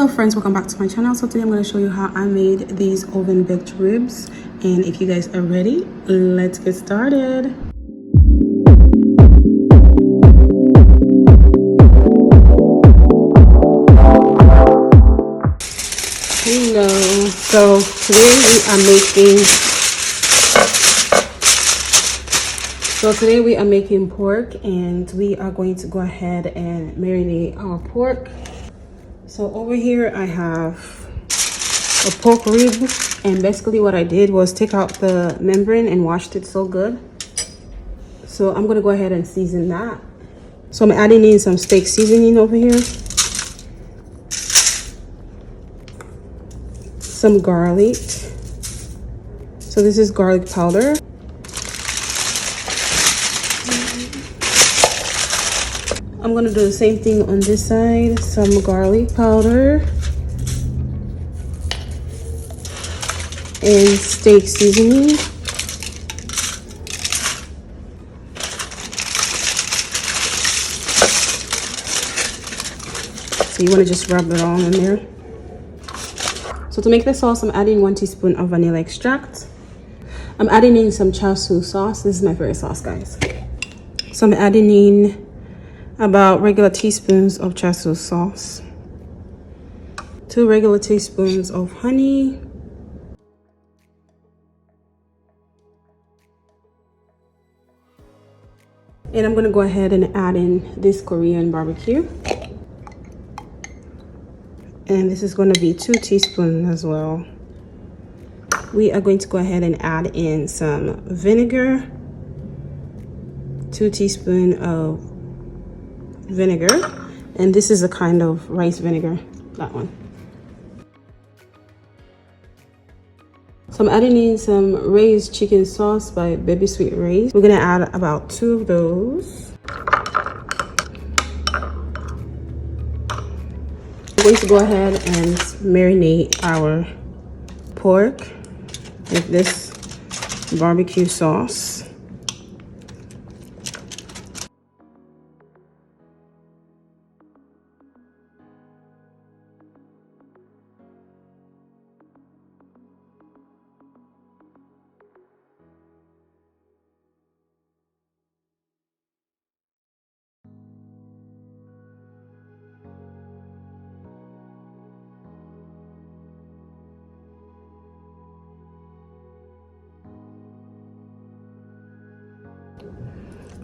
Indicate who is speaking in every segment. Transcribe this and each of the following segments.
Speaker 1: Hello friends, welcome back to my channel. So today I'm going to show you how I made these oven baked ribs, and if you guys are ready, let's get started. Hello. So today we are making pork, and we are going to go ahead and marinate our pork. So over here I have a pork rib, and basically what I did was take out the membrane and washed it so good. So I'm gonna go ahead and season that. So I'm adding in some steak seasoning over here, some garlic. So this is garlic powder. I'm gonna do the same thing on this side, some garlic powder and steak seasoning. So you wanna just rub it all in there. So to make the sauce, I'm adding 1 teaspoon of vanilla extract. I'm adding in some char sauce. This is my favorite sauce, guys. So I'm adding in about regular teaspoons of char sauce, 2 regular teaspoons of honey, and I'm gonna go ahead and add in this Korean BBQ, and this is going to be 2 teaspoons as well. We are going to go ahead and add in some vinegar, 2 teaspoons of vinegar, and this is a kind of rice vinegar, that one. So I'm adding in some raised chicken sauce by Baby Sweet Raised. We're gonna add about 2 of those. I'm going to go ahead and marinate our pork with this barbecue sauce.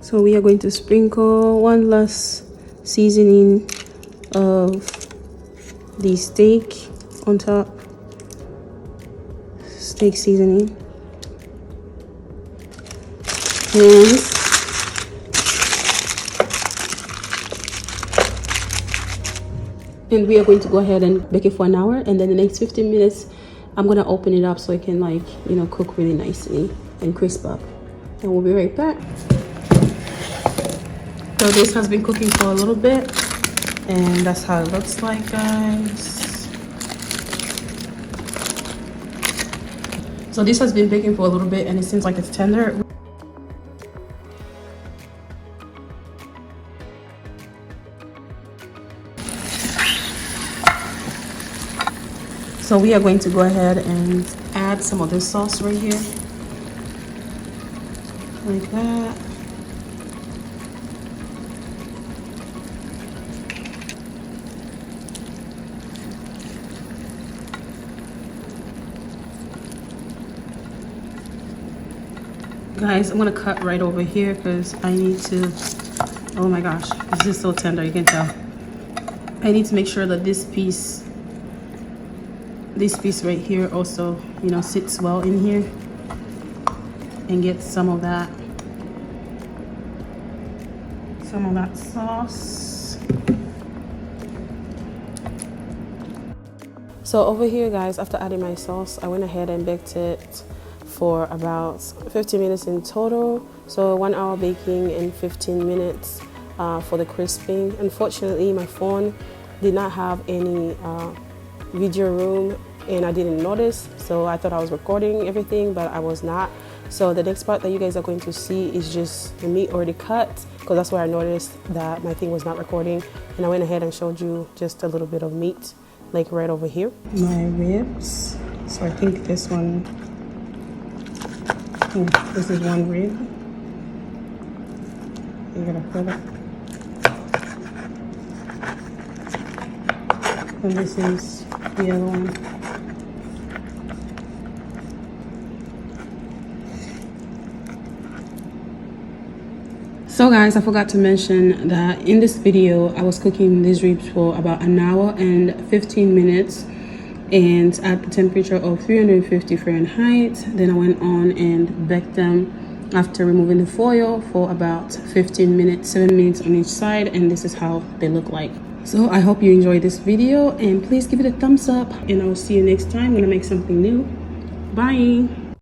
Speaker 1: So we are going to sprinkle 1 last seasoning of the steak on top. Steak seasoning. And we are going to go ahead and bake it for 1 hour, and then the next 15 minutes I'm gonna open it up so it can, like, you know, cook really nicely and crisp up. And we'll be right back. So this has been cooking for a little bit, and that's how it looks like, guys. So this has been baking for a little bit, and it seems like it's tender. So we are going to go ahead and add some of this sauce right here, like that. Guys, I'm gonna cut right over here because I need to, oh my gosh, this is so tender, you can tell. I need to make sure that this piece right here also, you know, sits well in here and get some of that sauce. So over here, guys, after adding my sauce, I went ahead and baked it for about 15 minutes in total. So 1 hour baking and 15 minutes for the crisping. Unfortunately, my phone did not have any video room, and I didn't notice, so I thought I was recording everything, but I was not. So the next part that you guys are going to see is just the meat already cut, because that's where I noticed that my thing was not recording, and I went ahead and showed you just a little bit of meat like right over here. My ribs. So I think this one, this is one rib. You gotta put it. And this is the other one. So guys, I forgot to mention that in this video I was cooking these ribs for about an hour and 15 minutes and at the temperature of 350 Fahrenheit. Then I went on and baked them after removing the foil for about 15 minutes, 7 minutes on each side, and this is how they look like. So I hope you enjoyed this video and please give it a thumbs up, and I will see you next time when I make something new. Bye.